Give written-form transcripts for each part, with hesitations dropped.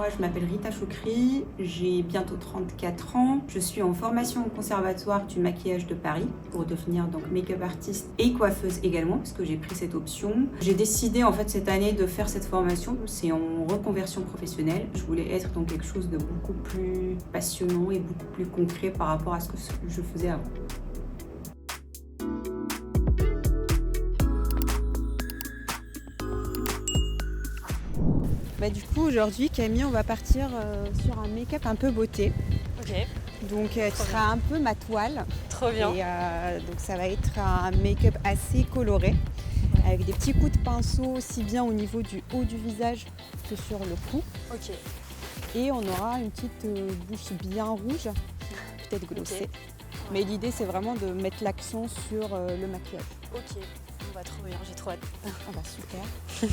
Moi, je m'appelle Rita Choukri, j'ai bientôt 34 ans. Je suis en formation au Conservatoire du maquillage de Paris pour devenir donc make-up artiste et coiffeuse également, parce que j'ai pris cette option. J'ai décidé en fait cette année de faire cette formation, c'est en reconversion professionnelle. Je voulais être dans quelque chose de beaucoup plus passionnant et beaucoup plus concret par rapport à ce que je faisais avant. Du coup, aujourd'hui, Camille, on va partir sur un make-up un peu beauté. Ok. Donc, tu seras un peu ma toile. Trop bien. Et donc, ça va être un make-up assez coloré, avec des petits coups de pinceau, aussi bien au niveau du haut du visage que sur le cou. Ok. Et on aura une petite bouche bien rouge, peut-être glossée. Okay. Mais l'idée, c'est vraiment de mettre l'accent sur le maquillage. Ok. Trop bien, j'ai trop hâte. Ah bah super.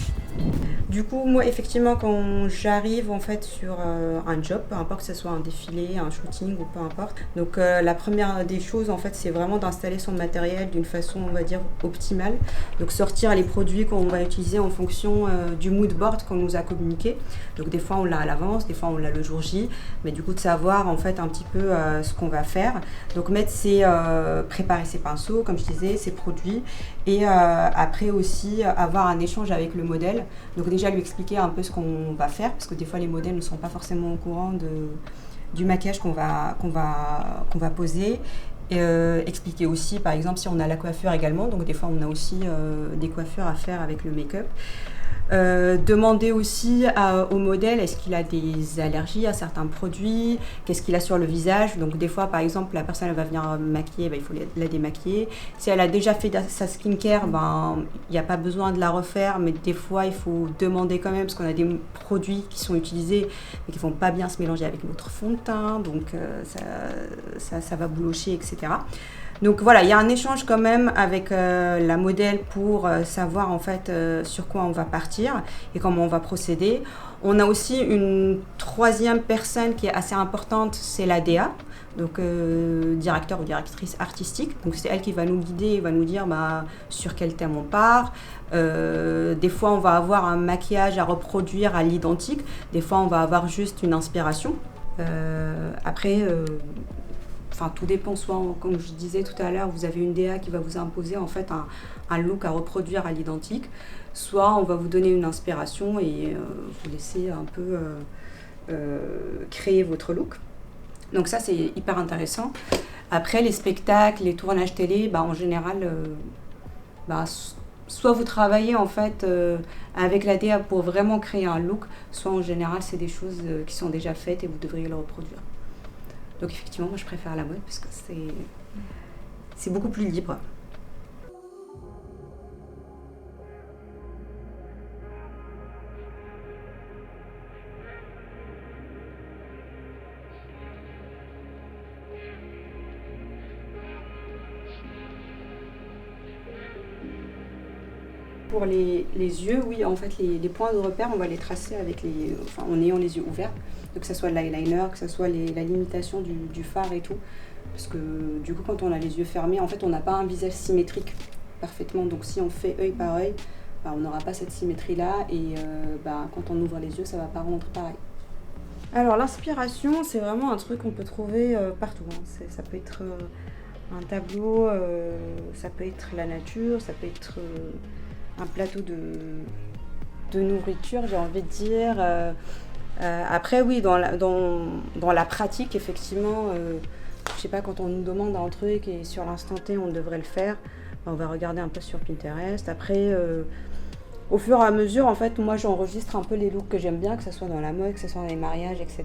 Du coup, moi, effectivement, quand j'arrive en fait sur un job, peu importe que ce soit un défilé, un shooting ou peu importe. Donc la première des choses, en fait, c'est vraiment d'installer son matériel d'une façon, on va dire, optimale. Donc sortir les produits qu'on va utiliser en fonction du mood board qu'on nous a communiqué. Donc des fois, on l'a à l'avance, des fois, on l'a le jour J. Mais du coup, de savoir en fait un petit peu ce qu'on va faire. Donc préparer ses pinceaux, comme je disais, ses produits. Et après aussi avoir un échange avec le modèle. Donc déjà lui expliquer un peu ce qu'on va faire, parce que des fois les modèles ne sont pas forcément au courant du maquillage qu'on va poser. Et, expliquer aussi par exemple si on a la coiffure également, donc des fois on a aussi des coiffures à faire avec le make-up. Demander aussi au modèle est-ce qu'il a des allergies à certains produits, qu'est-ce qu'il a sur le visage. Donc des fois par exemple la personne elle va venir maquiller, il faut la démaquiller. Si elle a déjà fait sa skincare, il n'y a pas besoin de la refaire, mais des fois il faut demander quand même parce qu'on a des produits qui sont utilisés mais qui ne vont pas bien se mélanger avec notre fond de teint, donc ça va boulocher, etc. Donc voilà, il y a un échange quand même avec la modèle pour savoir en fait sur quoi on va partir et comment on va procéder. On a aussi une troisième personne qui est assez importante, c'est la DA, donc directeur ou directrice artistique. Donc c'est elle qui va nous guider et va nous dire sur quel thème on part. Des fois on va avoir un maquillage à reproduire à l'identique, des fois on va avoir juste une inspiration. Tout dépend, soit comme je disais tout à l'heure, vous avez une DA qui va vous imposer en fait un look à reproduire à l'identique, soit on va vous donner une inspiration et vous laisser un peu créer votre look. Donc ça c'est hyper intéressant. Après les spectacles, les tournages télé, en général, soit vous travaillez en fait avec la DA pour vraiment créer un look, soit en général c'est des choses qui sont déjà faites et vous devriez le reproduire. Donc effectivement, moi je préfère la mode parce que c'est beaucoup plus libre. Pour les yeux, oui, en fait, les points de repère, on va les tracer en ayant les yeux ouverts. Donc que ce soit l'eyeliner, que ce soit la limitation du fard et tout. Parce que du coup, quand on a les yeux fermés, en fait, on n'a pas un visage symétrique parfaitement. Donc si on fait œil par œil, on n'aura pas cette symétrie-là. Et quand on ouvre les yeux, ça ne va pas rendre pareil. Alors l'inspiration, c'est vraiment un truc qu'on peut trouver partout. Ça peut être un tableau, ça peut être la nature, ça peut être un plateau de nourriture, j'ai envie de dire. Après, oui, dans la pratique, effectivement, je sais pas, quand on nous demande un truc et sur l'instant T, on devrait le faire, on va regarder un peu sur Pinterest. Après, au fur et à mesure, en fait, moi, j'enregistre un peu les looks que j'aime bien, que ce soit dans la mode, que ce soit dans les mariages, etc.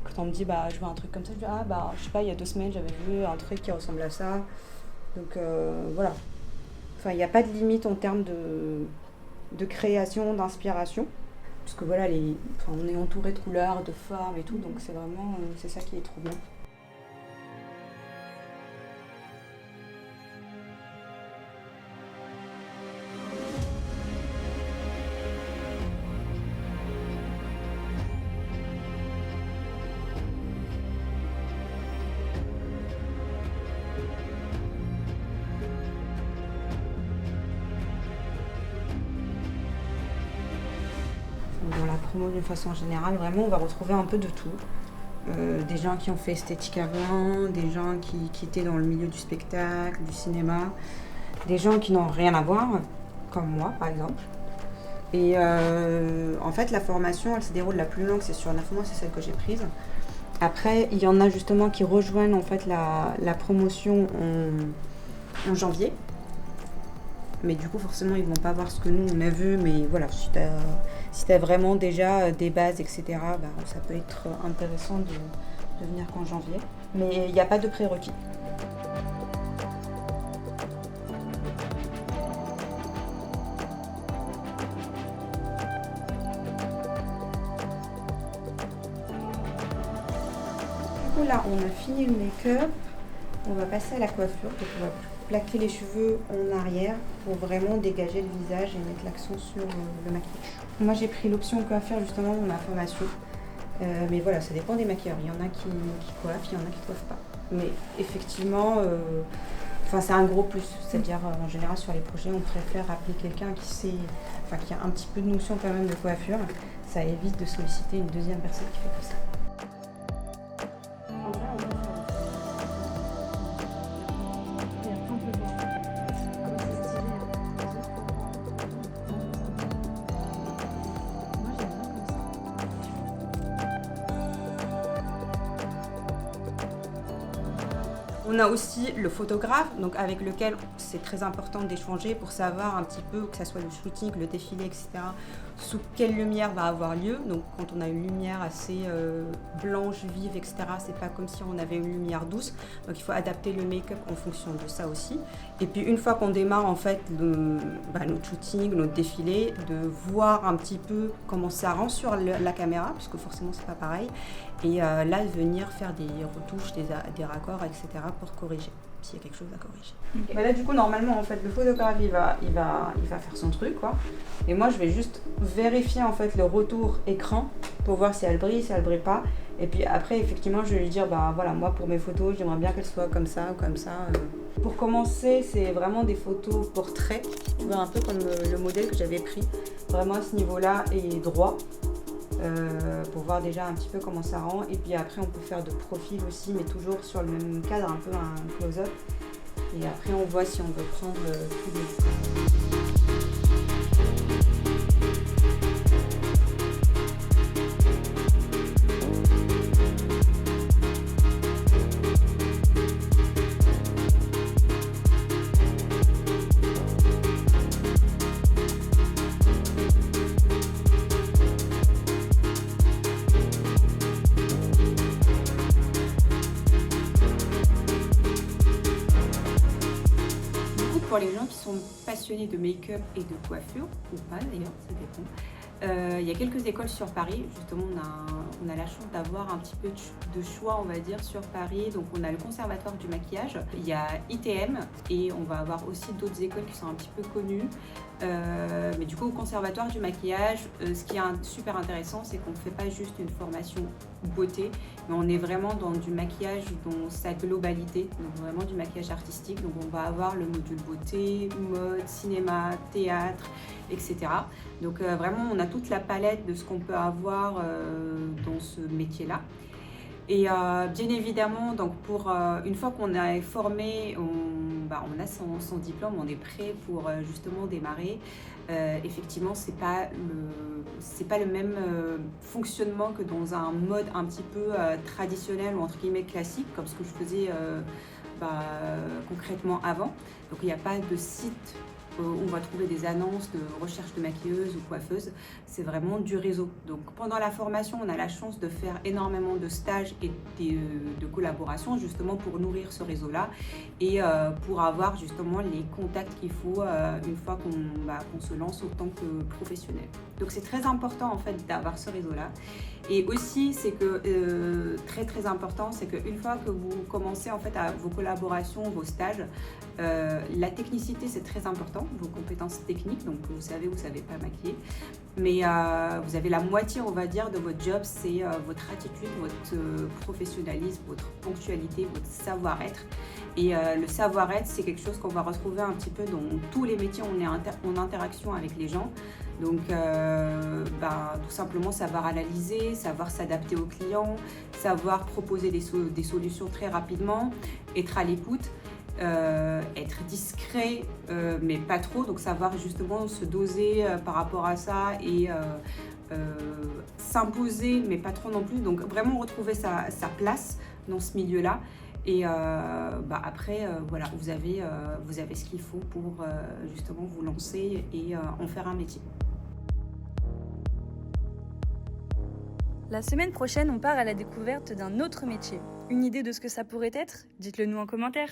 Quand on me dit, je veux un truc comme ça, je dis, je sais pas, il y a 2 semaines, j'avais vu un truc qui ressemble à ça. Donc, voilà. Enfin, il n'y a pas de limite en termes de création, d'inspiration. Parce que voilà, on est entouré de couleurs, de formes et tout, donc c'est ça qui est trop bien. dans la promo d'une façon générale, vraiment on va retrouver un peu de tout. Des gens qui ont fait esthétique avant, des gens qui étaient dans le milieu du spectacle, du cinéma, des gens qui n'ont rien à voir, comme moi par exemple. Et en fait la formation elle se déroule la plus longue, c'est sur 9 mois, c'est celle que j'ai prise. Après il y en a justement qui rejoignent en fait la promotion en janvier. Mais du coup forcément ils vont pas voir ce que nous on a vu, mais voilà, si t'as vraiment déjà des bases etc, bah, ça peut être intéressant de venir qu'en janvier. Mais il n'y a pas de prérequis. Du coup là on a fini le make-up, on va passer à la coiffure, donc on va plaquer les cheveux en arrière pour vraiment dégager le visage et mettre l'accent sur le maquillage. Moi j'ai pris l'option coiffure justement dans ma formation, mais voilà ça dépend des maquilleurs, il y en a qui coiffent, il y en a qui coiffent pas. Mais effectivement, c'est un gros plus, c'est-à-dire en général sur les projets on préfère appeler quelqu'un qui a un petit peu de notion quand même de coiffure, ça évite de solliciter une deuxième personne qui fait que ça. On a aussi le photographe, donc avec lequel c'est très important d'échanger pour savoir un petit peu, que ce soit le shooting, le défilé, etc., sous quelle lumière va avoir lieu. Donc quand on a une lumière assez blanche, vive, etc., c'est pas comme si on avait une lumière douce. Donc il faut adapter le make-up en fonction de ça aussi. Et puis une fois qu'on démarre en fait notre shooting, notre défilé, de voir un petit peu comment ça rend sur la caméra, puisque forcément c'est pas pareil. Et là, de venir faire des retouches, des raccords, etc. pour corriger, s'il y a quelque chose à corriger. Okay. Bah là, du coup, normalement, en fait, le photographe, il va faire son truc, quoi. Et moi, je vais juste vérifier, en fait, le retour écran pour voir si elle brille pas. Et puis après, effectivement, je vais lui dire, bah voilà, moi, pour mes photos, j'aimerais bien qu'elles soient comme ça ou comme ça. Pour commencer, c'est vraiment des photos portraits, tu vois, un peu comme le modèle que j'avais pris. Vraiment à ce niveau-là et droit. Pour voir déjà un petit peu comment ça rend, et puis après on peut faire de profil aussi, mais toujours sur le même cadre, un peu un close-up, et après on voit si on veut prendre tous les... Pour les gens qui sont passionnés de make-up et de coiffure, ou pas d'ailleurs, ça dépend, il y a quelques écoles sur Paris. Justement, on a la chance d'avoir un petit peu de choix, on va dire, sur Paris. Donc on a le Conservatoire du maquillage, il y a ITM, et on va avoir aussi d'autres écoles qui sont un petit peu connues. Mais du coup, au Conservatoire du maquillage, ce qui est super intéressant, c'est qu'on ne fait pas juste une formation beauté, mais on est vraiment dans du maquillage dans sa globalité, donc vraiment du maquillage artistique. Donc on va avoir le module beauté, mode, cinéma, théâtre, etc. Donc vraiment, on a toute la palette de ce qu'on peut avoir dans ce métier-là. Et bien évidemment, donc une fois qu'on est formé, on a son diplôme, on est prêt pour justement démarrer. Effectivement, c'est pas le même fonctionnement que dans un mode un petit peu traditionnel ou entre guillemets classique, comme ce que je faisais concrètement avant. Donc il n'y a pas de site où on va trouver des annonces de recherche de maquilleuse ou coiffeuse, c'est vraiment du réseau. Donc pendant la formation, on a la chance de faire énormément de stages et de collaborations justement pour nourrir ce réseau-là et pour avoir justement les contacts qu'il faut une fois qu'on se lance en tant que professionnel. Donc c'est très important en fait d'avoir ce réseau-là. Et aussi, c'est que très très important, c'est qu'une fois que vous commencez en fait à vos collaborations, vos stages, la technicité c'est très important. vos compétences techniques, donc vous savez pas maquiller. Mais vous avez la moitié, on va dire, de votre job, c'est votre attitude, votre professionnalisme, votre ponctualité, votre savoir-être. Et le savoir-être, c'est quelque chose qu'on va retrouver un petit peu dans tous les métiers. On est en interaction avec les gens. Donc, tout simplement savoir analyser, savoir s'adapter aux clients, savoir proposer des solutions très rapidement, être à l'écoute. Être discret mais pas trop, donc savoir justement se doser par rapport à ça et s'imposer mais pas trop non plus, donc vraiment retrouver sa place dans ce milieu-là. Et après, voilà, vous avez ce qu'il faut pour justement vous lancer et en faire un métier. La semaine prochaine, on part à la découverte d'un autre métier. Une idée de ce que ça pourrait être ? Dites-le nous en commentaire.